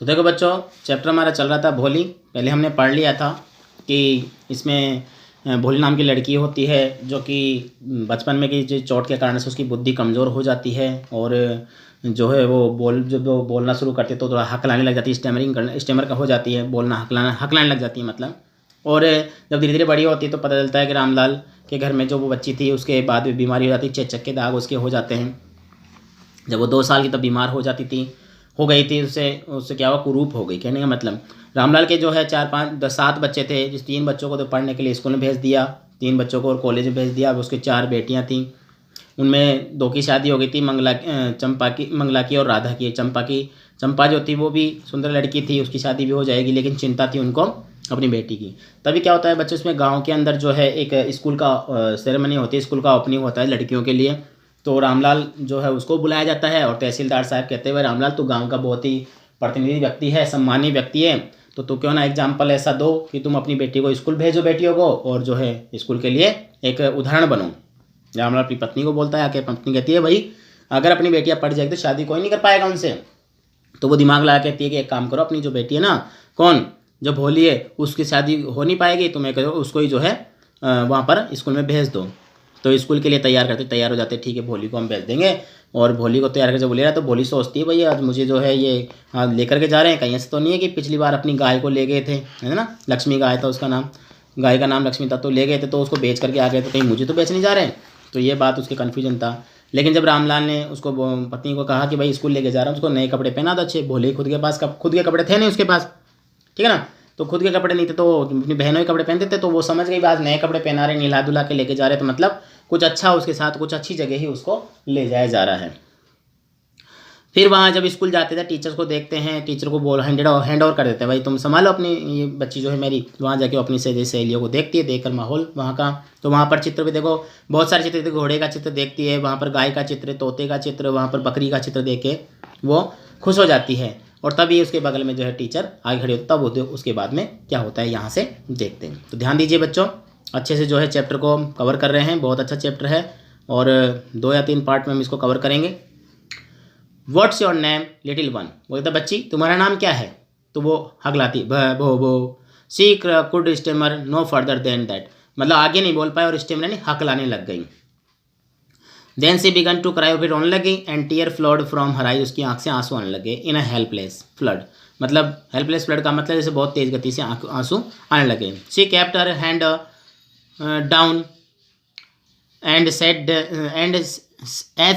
तो देखो बच्चों, चैप्टर हमारा चल रहा था भोली। पहले हमने पढ़ लिया था कि इसमें भोली नाम की लड़की होती है जो कि बचपन में की चोट के कारण से उसकी बुद्धि कमज़ोर हो जाती है और जो है वो जब वो बोलना शुरू करती है तो थोड़ा हकलाने लग जाती है, स्टेमर का हो जाती है, बोलना हकलाने लग जाती है मतलब। और जब धीरे धीरे बड़ी होती है तो पता चलता है कि रामलाल के घर में जो वो बच्ची थी उसके बाद भी बीमारी हो जाती है, चेचक के दाग उसके हो जाते हैं। जब वो 2 साल की तब बीमार हो गई थी, उससे उससे क्या हुआ, कुरूप हो गई। कहने का मतलब रामलाल के जो है 4 5 10 7 बच्चे थे, जिस 3 बच्चों को तो पढ़ने के लिए स्कूल में भेज दिया, 3 बच्चों को और कॉलेज में भेज दिया। अब उसके 4 बेटियां थीं, उनमें 2 की शादी हो गई थी, मंगला की और राधा की। चंपा जो थी वो भी सुंदर लड़की थी, उसकी शादी भी हो जाएगी, लेकिन चिंता थी उनको अपनी बेटी की। तभी क्या होता है बच्चों, इसमें गांव के अंदर जो है एक स्कूल का सेरेमनी होती है, स्कूल का ओपनिंग होता है लड़कियों के लिए। तो रामलाल जो है उसको बुलाया जाता है और तहसीलदार साहब कहते हैं भाई रामलाल, तू गांव का बहुत ही प्रतिनिधि व्यक्ति है, सम्मानीय व्यक्ति है, तो तू क्यों ना एग्जाम्पल ऐसा दो कि तुम अपनी बेटी को स्कूल भेजो, बेटियों को, और जो है स्कूल के लिए एक उदाहरण बनो। रामलाल अपनी पत्नी को बोलता है, आके पत्नी कहती है भाई अगर अपनी बेटियाँ पढ़ जाएगी तो शादी कोई नहीं कर पाएगा उनसे। तो वो दिमाग लगा कहती है कि एक काम करो, अपनी जो बेटी है ना, कौन, जो भोली है, उसकी शादी हो नहीं पाएगी, तो मैं कहो उसको ही जो है वहाँ पर स्कूल में भेज दो। तो स्कूल के लिए तैयार हो जाते, ठीक है भोली को हम भेज देंगे। और भोली को तैयार करके जब बोले रहा तो भोली सोचती है भैया आज मुझे जो है ये लेकर के जा रहे हैं, कहीं ऐसे तो नहीं है कि पिछली बार अपनी गाय को ले गए थे, है ना, लक्ष्मी गाय था उसका नाम, गाय का नाम लक्ष्मी था, तो ले गए थे तो उसको बेच करके आ गए, तो कहीं मुझे तो बेचने जा रहे हैं। तो ये बात उसके कन्फ्यूजन था। लेकिन जब रामलाल ने उसको पत्नी को कहा कि भाई स्कूल लेके जा रहा हूँ, उसको नए कपड़े पहना दो अच्छे। भोले खुद के पास खुद के कपड़े थे नहीं उसके पास, ठीक है ना, तो खुद के कपड़े नहीं थे तो अपनी बहनों के कपड़े पहनते थे। तो वो समझ गई बात, नए कपड़े पहना रहे, नीला धुला के लेके जा रहे, तो मतलब कुछ अच्छा उसके साथ, कुछ अच्छी जगह ही उसको ले जाया जा रहा है। फिर वहाँ जब स्कूल जाते थे टीचर्स को देखते हैं, टीचर को हैंड ओवर कर देते हैं, भाई तुम संभालो अपनी ये बच्ची जो है मेरी। वहाँ जाके अपनी सहेलियों को देखती है, देखकर माहौल वहाँ का, तो वहाँ पर चित्र भी देखो, बहुत सारे चित्र, घोड़े का चित्र देखती है, वहाँ पर गाय का चित्र, तोते का चित्र, वहाँ पर बकरी का चित्र देख के वो खुश हो जाती है। और तभी उसके बगल में जो है टीचर आगे खड़ी होती, तब उसके बाद में क्या होता है यहाँ से देखते हैं। तो ध्यान दीजिए बच्चों, अच्छे से जो है चैप्टर को हम कवर कर रहे हैं, बहुत अच्छा चैप्टर है और 2 या 3 पार्ट में हम इसको कवर करेंगे। What's your name little one, वो कहता बच्ची तुम्हारा नाम क्या है, तो वो हगलाती भो। She could stammer no further than that, मतलब आगे नहीं बोल पाए और स्टेमर यानी हकलाने लग गई। Then she began to cry, फिर रोने लगी, and tear flowed from her eye, उसकी आंख से आंसू आने लगे। इन अ हेल्पलेस फ्लड, मतलब हेल्पलेस फ्लड का मतलब जैसे बहुत तेज गति से आंसू आने लगे। She kept her hand down and set and as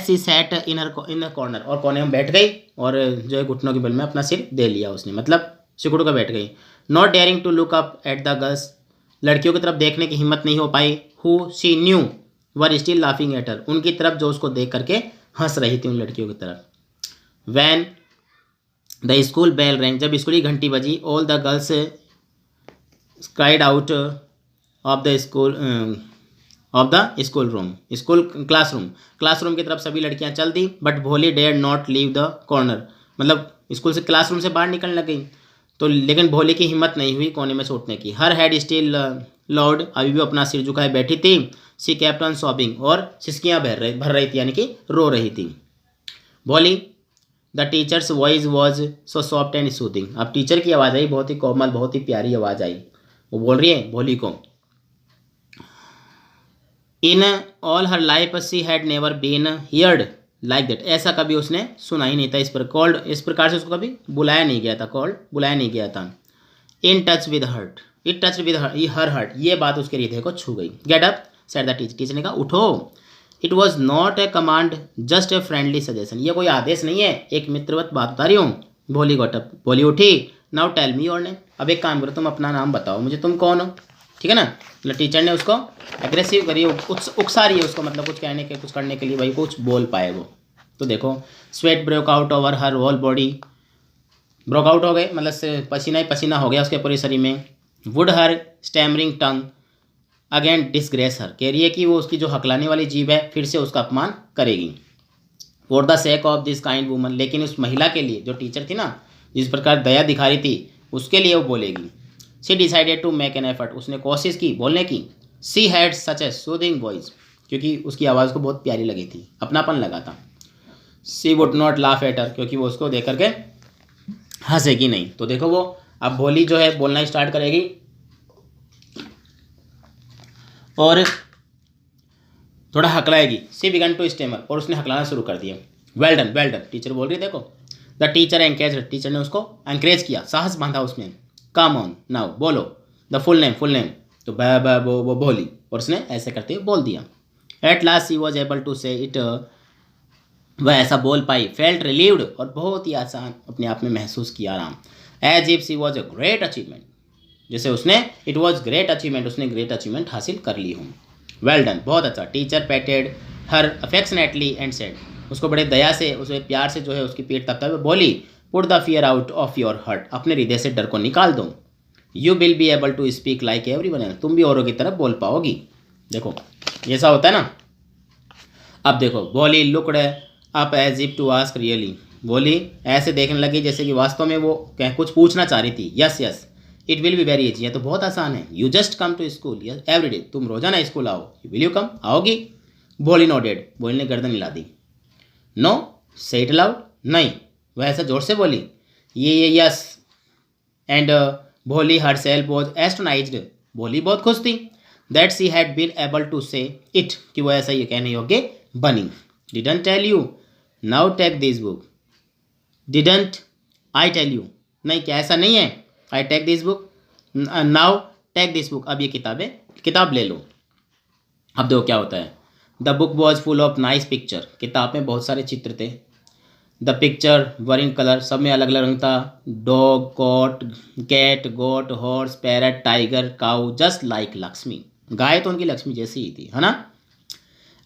she sat in corner, और कोने में बैठ गई और जो है घुटनों के बल में अपना सिर दे लिया उसने, मतलब सिकुड़ कर बैठ गई। Not daring to look up at the girls, लड़कियों की तरफ देखने की हिम्मत नहीं हो पाई। Who she knew were still laughing at her, उनकी तरफ जो उसको देख करके हंस रही थी उन लड़कियों की तरफ। When the school bell rang, जब स्कूल की घंटी बजी, all the girls cried out of the school room, classroom की तरफ सभी लड़कियां चल दी। But Bholi dare not leave the corner, मतलब स्कूल से क्लासरूम से बाहर निकलने लग गई, तो लेकिन भोली की हिम्मत नहीं हुई कोने में छूटने की। हर हेड स्टिल लॉर्ड, अभी भी अपना सिर झुकाए बैठी थी। सी केप्ट ऑन सॉबिंग, और सिसकियां भर रही थी, यानी कि रो रही थी। भोली the teachers voice was so soft and soothing, अब टीचर की आवाज़ आई, बहुत ही कोमल, बहुत ही प्यारी आवाज़ आई। वो बोल रही है भोली को, in all her life she had never been heard like that, ऐसा कभी उसने सुना ही नहीं था, इस प्रकार से उसको कभी बुलाया नहीं गया था। In touch with heart, it touch with her heart, ये बात उसके हृदय को छू गई। Get up said the teacher, teacher ने कहा उठो। It was not a command just a friendly suggestion, ये कोई आदेश नहीं है, एक मित्रवत बात बता रही हूँ। भोली गॉट अप, भोली उठी। Now tell me your name, अब एक काम करो तुम अपना नाम बताओ मुझे, तुम कौन हो, ठीक है ना। मतलब टीचर ने उसको एग्रेसिव करी, उकसा रही है उसको, मतलब कुछ करने के लिए भाई कुछ बोल पाए वो। तो देखो, sweat break out over her whole body, broke out हो गए मतलब पसीना ही पसीना हो गया उसके पूरे शरीर में। Would her stammering tongue again disgrace her, कह रही है कि वो उसकी जो हकलाने वाली जीभ है फिर से उसका अपमान करेगी। For the sake of this kind woman, लेकिन उस महिला के लिए, जो टीचर थी ना, जिस प्रकार दया दिखा रही थी, उसके लिए वो बोलेगी। She decided to make an effort, उसने कोशिश की बोलने की। She had such a soothing voice, क्योंकि उसकी आवाज़ को बहुत प्यारी लगी थी, अपनापन लगा था। She would not laugh at her, क्योंकि वो उसको देख करके हंसेगी नहीं। तो देखो वो अब भोली जो है बोलना स्टार्ट करेगी और थोड़ा हकलाएगी। सी बिगन टू स्टेमर, और उसने हकलाना शुरू कर दिया। Well done well done, teacher बोल रही देखो। द टीचर एंकरेज, टीचर ने उसको एंकरेज किया, साहस बांधा उसमें। कम ऑन नाउ, बोलो द फुल नेम। तो वो बोली और उसने ऐसे करते हुए बोल दिया। At last she was able to say it, वह ऐसा बोल पाई। फेल्ट रिलीव्ड, और बहुत ही आसान अपने आप में महसूस किया आराम। As if she was a great achievement, जैसे उसने इट वॉज ग्रेट अचीवमेंट, उसने ग्रेट अचीवमेंट हासिल कर ली हूँ। वेल डन, बहुत अच्छा। Teacher patted her affectionately and said, उसको बड़े दया से, उसे प्यार से जो है उसकी पीठ तपता हुआ बोली। Put the fear out of your heart, अपने हृदय से डर को निकाल दो। You will be able to speak like everyone else, तुम भी औरों की तरफ बोल पाओगी। देखो ऐसा होता है ना। अब देखो बोली looked up as if to ask really, बोली ऐसे देखने लगी जैसे कि वास्तव में वो कुछ पूछना चाह रही थी। Yes yes, it will be very easy, तो बहुत आसान है। You just come to school every day, तुम रोजाना स्कूल आओ। विल यू कम, आओगी? बोली नोडेड, बोली ने गर्दन हिला दी। नो, से इट अलाउड, नहीं। वह ऐसा जोर से बोली। ये यस, एंड भोली हर सेल्फ वॉज एस्टोनाइज्ड, भोली बहुत खुश थी। That she had been able to say it, कि वो ऐसा ये कहने योग्य बनी। Didn't tell you, now take this book. Didn't I tell you, नहीं क्या ऐसा नहीं है। I take this book, now take this book, अब ये किताब ले लो। अब देखो क्या होता है। The book was full of nice picture, किताब में बहुत सारे चित्र थे। The picture were in colour, सब में अलग अलग रंग था। Dog, cot, cat, goat, horse, parrot, tiger, cow, just like Lakshmi, गाय तो उनकी लक्ष्मी जैसी ही थी, है ना।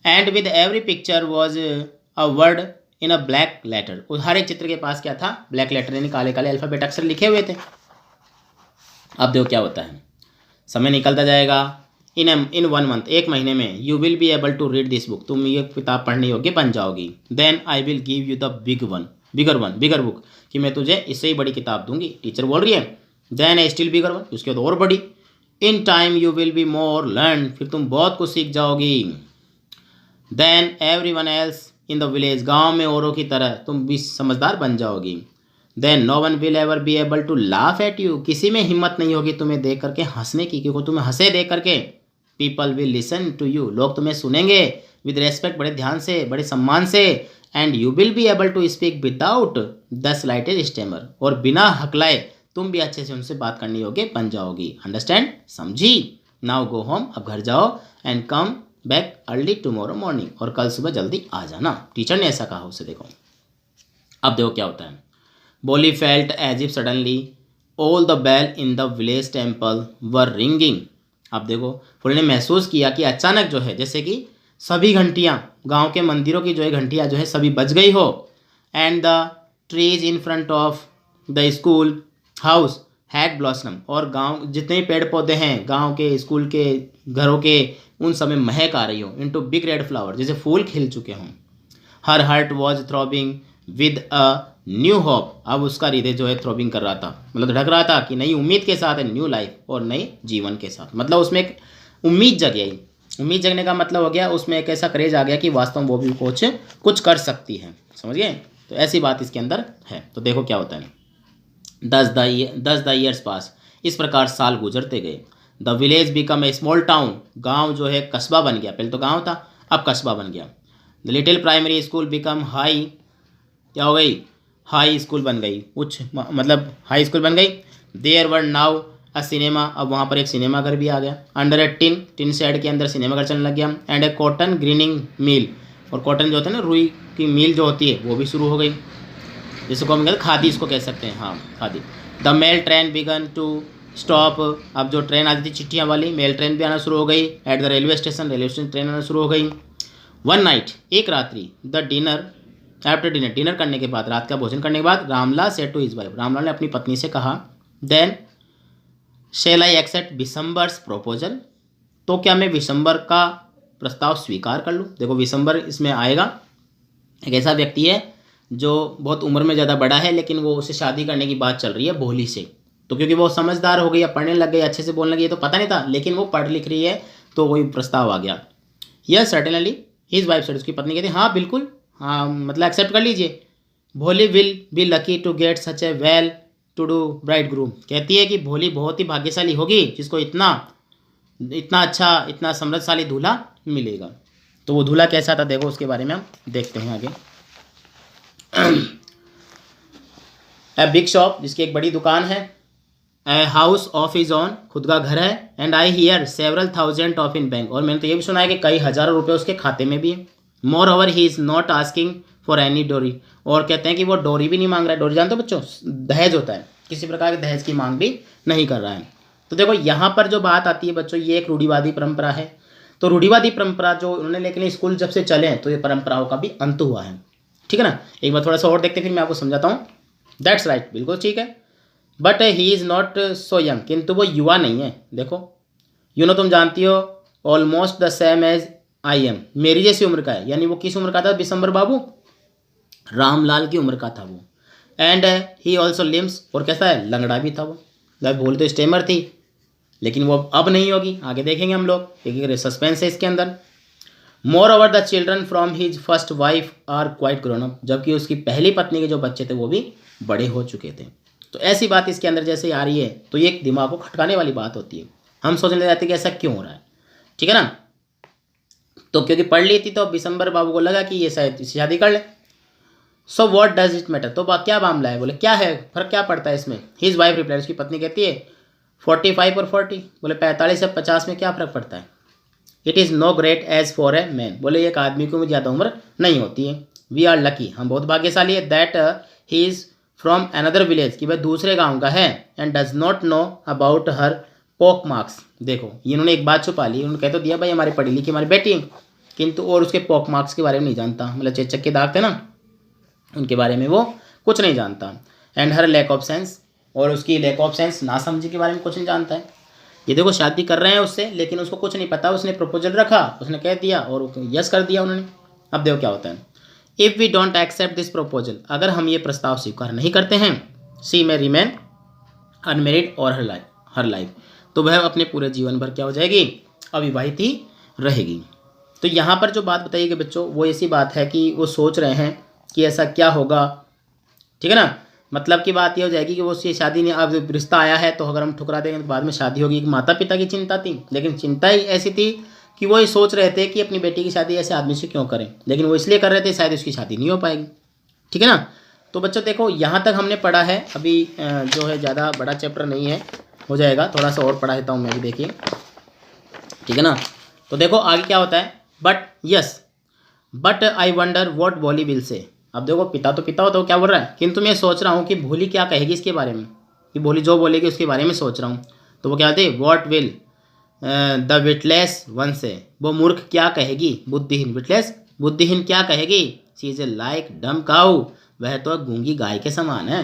And with every picture was a word in a black letter, हर एक चित्र के पास क्या था? ब्लैक लेटर, यानी काले काले अल्फाबेट अक्षर लिखे हुए थे। अब देखो क्या होता है। समय निकलता जाएगा। इन 1 मंथ, एक महीने में, you will be able to read this book, तुम ये किताब पढ़ने योग्य बन जाओगी। Then I will give you the bigger book, कि मैं तुझे इससे ही बड़ी किताब दूंगी। टीचर बोल रही है। Then a still bigger one, उसके बाद और बड़ी। In time you will be more learn, फिर तुम बहुत कुछ सीख जाओगी। Then every one else in the village, गाँव में औरों की तरह तुम भी समझदार बन जाओगी। Then no one will ever be able to laugh at you, किसी में हिम्मत नहीं होगी तुम्हें देख करके हंसने की, क्योंकि तुम्हें हंसे देख करके। People will listen to you, लोग तुम्हें सुनेंगे। विद रेस्पेक्ट, बड़े ध्यान से, बड़े सम्मान से। And you will be able to speak without the slightest stammer, और बिना हकलाए तुम भी अच्छे से उनसे बात करने योग्य बन जाओगी। अंडरस्टैंड, समझी? नाउ गो होम, अब घर जाओ। And come back early tomorrow morning, और कल सुबह जल्दी आ जाना। टीचर ने ऐसा कहा उसे। देखो अब देखो क्या होता है। बोली felt as if suddenly all the bell in the village temple were ringing, अब देखो फुल ने महसूस किया कि अचानक जो है जैसे कि सभी घंटियाँ, गांव के मंदिरों की जो है घंटियाँ जो है सभी बज गई हो। And the trees in front of the school house had blossom, और गांव जितने पेड़ पौधे हैं गांव के, स्कूल के, घरों के, उन सब में महक आ रही हो। इनटू बिग रेड फ्लावर, जैसे फूल खिल चुके हों। Her heart was throbbing with a new hope, अब उसका हृदय जो है थ्रॉबिंग कर रहा था, मतलब धड़क रहा था कि नई उम्मीद के साथ, न्यू लाइफ, और नए जीवन के साथ। मतलब उसमें एक उम्मीद जग गई। उम्मीद जगने का मतलब हो गया उसमें एक ऐसा क्रेज आ गया कि वास्तव में वो भी कुछ कर सकती है। समझ गए? तो ऐसी बात इसके अंदर है। तो देखो क्या होता है। 10 द ईयर्स पास, इस प्रकार साल गुजरते गए। The village become a small town, गाँव जो है कस्बा बन गया। पहले तो गाँव था, अब कस्बा बन गया। The little primary school become high, क्या हो गई? हाई स्कूल बन गई, उच्च मतलब हाई स्कूल बन गई। There were now a cinema, अब वहाँ पर एक सिनेमा घर भी आ गया। अंडर ए टिन शेड के अंदर सिनेमा घर चलने लग गया। एंड ए कॉटन ग्रीनिंग मिल, और कॉटन जो होता है ना, रुई की मिल जो होती है वो भी शुरू हो गई, जिसको हम कहते हैं खादी, इसको कह सकते हैं, हाँ khadi. The mail train began to stop, अब जो ट्रेन आती थी चिट्ठियाँ वाली, मेल ट्रेन भी आना शुरू हो गई। At the railway station train आना शुरू हो गई। वन नाइट, एक रात्रि, the dinner after dinner, dinner करने के बाद, रात का भोजन करने के बाद, Ramlal said to his wife, Ramlal ने अपनी पत्नी से कहा। Then shall I accept Vishambar's proposal, तो क्या मैं विशंबर का प्रस्ताव स्वीकार कर लूँ? देखो विशंबर इसमें आएगा, एक ऐसा व्यक्ति है जो बहुत उम्र में ज़्यादा बड़ा है, लेकिन वो उसे शादी करने की बात चल रही है भोली से। तो क्योंकि वो समझदार हो गई, अब पढ़ने लग गई, अच्छे से बोलने लगी, तो पता नहीं था, लेकिन वो पढ़ लिख रही है, तो वही प्रस्ताव आ गया। यह सर्टेनली हिज वाइफ सेड, उसकी पत्नी कहती हाँ बिल्कुल, हाँ मतलब एक्सेप्ट कर लीजिए। Bholi will be lucky to get such a well to do bridegroom, कहती है कि भोली बहुत ही भाग्यशाली होगी जिसको इतना इतना अच्छा इतना समृद्धशाली दूल्हा मिलेगा। तो वो दूल्हा कैसा था देखो, उसके बारे में हम देखते हैं आगे। ए बिग शॉप, जिसकी एक बड़ी दुकान है। A house of his own, खुद का घर है। And I hear several thousand of in bank, और मैंने तो ये भी सुना है कि कई हज़ारों रुपये उसके खाते में भी है। More over he is not asking for any डोरी, और कहते हैं कि वो डोरी भी नहीं मांग रहा है। डोरी जानते हो बच्चों, दहेज होता है, किसी प्रकार के दहेज की मांग भी नहीं कर रहा है। तो देखो यहाँ पर जो बात आती है बच्चों, ये एक रूढ़िवादी परंपरा है। तो रूढ़िवादी परंपरा जो उन्होंने, लेकिन स्कूल जब से चले तो ये परंपराओं का भी अंत हुआ है। ठीक है ना, एक बार थोड़ा सा और देखते फिर मैं आपको समझाता हूँ। दैट्स राइट, बिल्कुल ठीक है। But he is not so young, किंतु वो युवा नहीं है। देखो तुम जानती हो, almost the same age I am, मेरी जैसी उम्र का है। यानी वो किस उम्र का था बिशंबर बाबू? रामलाल की उम्र का था वो। एंड ही ऑल्सो लिम्स, और कैसा है, लंगड़ा भी था वो। बोल तो स्टेमर थी, लेकिन वो अब नहीं होगी, आगे देखेंगे हम लोग, एक सस्पेंस है इसके अंदर। Moreover the children from his first wife are quite grown up, जबकि उसकी पहली पत्नी के जो बच्चे थे वो भी बड़े हो चुके थे। तो ऐसी बात इसके अंदर जैसे आ रही है तो ये एक दिमाग को खटकाने वाली बात होती है। हम सोचने लग जाते हैं कि ऐसा क्यों हो रहा है। ठीक है ना, तो क्योंकि पढ़ ली थी तो बिशंबर बाबू को लगा कि ये शायद इससे शादी कर ले। So what does it matter, तो क्या मामला है? बोले क्या है, फर्क क्या पड़ता है इसमें? हिज वाइफ रिप्लाई, उसकी पत्नी कहती है 45 और 40, बोले 45 से 50 में क्या फ़र्क पड़ता है? It is no great age for a man, बोले एक आदमी को भी ज़्यादा उम्र नहीं होती है। वी आर लकी, हम बहुत भाग्यशाली है। That he is from another village, कि वह दूसरे गांव का है। And does not know about her pock marks, देखो इन्होंने एक बात छुपा ली। उन्होंने कह तो दिया भाई हमारी पढ़ी लिखी हमारी बेटी है, किंतु और उसके पॉक मार्क्स के बारे में नहीं जानता। मतलब चेचक के दाग थे ना, उनके बारे में वो कुछ नहीं जानता। And her lack of sense, और उसकी लैक ऑफ सेंस, नासमझी के बारे में कुछ नहीं जानता है। ये देखो शादी कर रहे हैं उससे, लेकिन उसको कुछ नहीं पता। उसने प्रपोजल रखा, उसने कह दिया और यस कर दिया उन्होंने। अब देखो क्या होता है। If we don't accept this proposal, अगर हम ये प्रस्ताव स्वीकार नहीं करते हैं, सी मे रिमेन अनमेरिड और हर लाइफ, तो वह अपने पूरे जीवन भर क्या हो जाएगी, अविवाहित ही रहेगी। तो यहाँ पर जो बात बताई गई बच्चों, वो ऐसी बात है कि वो सोच रहे हैं कि ऐसा क्या होगा। ठीक है ना, मतलब की बात ये हो जाएगी कि वो उसकी शादी नहीं, अब रिश्ता आया है तो अगर हम ठुकरा देंगे तो बाद में शादी होगी। माता पिता की चिंता थी, लेकिन चिंता ही ऐसी थी कि वो ये सोच रहे थे कि अपनी बेटी की शादी ऐसे आदमी से क्यों करें, लेकिन वो इसलिए कर रहे थे शायद उसकी शादी नहीं हो पाएगी। ठीक है ना, तो बच्चों देखो यहाँ तक हमने पढ़ा है। अभी जो है ज़्यादा बड़ा चैप्टर नहीं है, हो जाएगा, थोड़ा सा और पढ़ा देता हूँ मैं भी, देखिए। ठीक है ना, तो देखो आगे क्या होता है। बट आई वंडर वॉट भोली विल से, अब देखो पिता तो पिता होता है, क्या बोल रहा है, किंतु मैं सोच रहा हूँ कि भोली क्या कहेगी इसके बारे में, कि भोली जो बोलेगी उसके बारे में सोच रहा हूँ। तो वो क्या होती है, what will the witless one से, वो मूर्ख क्या कहेगी, बुद्धिहीन, विटलेस बुद्धिहीन क्या कहेगी। शी इज ए लाइक डम काऊ, वह तो गूंगी गाय के समान है।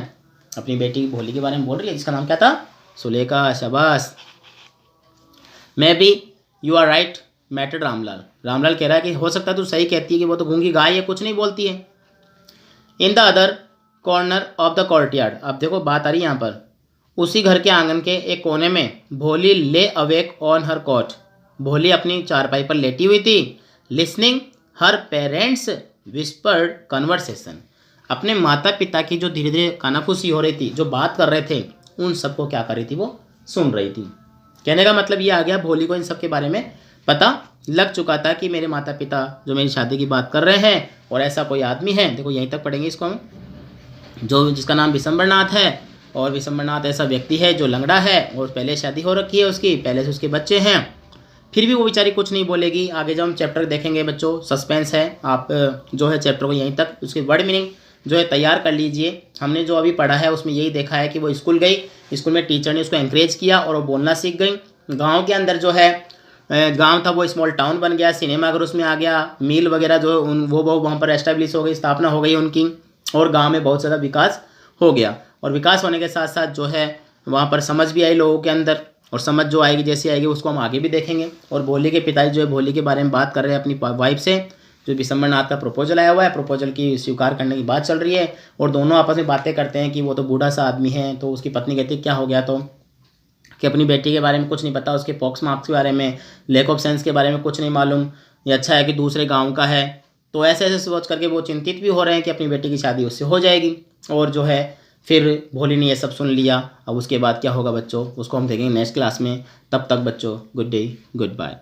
अपनी बेटी भोली के बारे में बोल रही है, जिसका नाम क्या था, सुलेखा। शाबाश। मैं भी, यू आर राइट मैटेड रामलाल कह रहा है कि हो सकता है तू सही कहती है कि वो तो गूंगी गाय है, कुछ नहीं बोलती है। In the other corner of the courtyard, अब देखो बात आ रही है यहाँ पर, उसी घर के आंगन के एक कोने में भोली ले अवेक ऑन हर कॉट, भोली अपनी चारपाई पर लेटी हुई थी। लिसनिंग हर पेरेंट्स विस्पर्ड कन्वर्सेशन, अपने माता पिता की जो धीरे धीरे कानाफूसी हो रही थी, जो बात कर रहे थे, उन सबको क्या कर रही थी, वो सुन रही थी। कहने का मतलब ये आ गया, भोली को इन सब के बारे में पता लग चुका था कि मेरे माता पिता जो मेरी शादी की बात कर रहे हैं और ऐसा कोई आदमी है। देखो यहीं तक पढ़ेंगे इसको हम, जो जिसका नाम विशंबरनाथ है, और विशंबरनाथ ऐसा व्यक्ति है जो लंगड़ा है और पहले शादी हो रखी है उसकी, पहले से उसके बच्चे हैं, फिर भी वो बेचारी कुछ नहीं बोलेगी। आगे जब हम चैप्टर देखेंगे बच्चों, सस्पेंस है, आप जो है चैप्टर को यहीं तक उसके वर्ड मीनिंग जो है तैयार कर लीजिए। हमने जो अभी पढ़ा है उसमें यही देखा है कि वो स्कूल गई, स्कूल में टीचर ने उसको एंकरेज किया और वो बोलना सीख गई। गाँव के अंदर जो है, गांव था वो स्मॉल टाउन बन गया, सिनेमा घर उसमें आ गया, मिल वगैरह जो वो वहाँ पर एस्टेब्लिश हो गई, स्थापना हो गई उनकी, और गांव में बहुत ज़्यादा विकास हो गया। और विकास होने के साथ साथ जो है वहाँ पर समझ भी आई लोगों के अंदर, और समझ जो आएगी जैसी आएगी उसको हम आगे भी देखेंगे। और भोली के पिताजी जो है भोली के बारे में बात कर रहे हैं अपनी वाइफ से, जो विशंबरनाथ का प्रपोजल आया हुआ है, प्रपोजल की स्वीकार करने की बात चल रही है, और दोनों आपस में बातें करते हैं कि वो तो बूढ़ा सा आदमी है। तो उसकी पत्नी कहती है क्या हो गया, तो कि अपनी बेटी के बारे में कुछ नहीं पता, उसके पॉक्स मार्क्स के बारे में, लैक ऑफ सेंस के बारे में कुछ नहीं मालूम, ये अच्छा है कि दूसरे गांव का है। तो ऐसे ऐसे सोच करके वो चिंतित भी हो रहे हैं कि अपनी बेटी की शादी उससे हो जाएगी, और जो है फिर भोली ने ये सब सुन लिया। अब उसके बाद क्या होगा बच्चों, उसको हम देखेंगे नेक्स्ट क्लास में। तब तक बच्चों गुड डे, गुड बाय।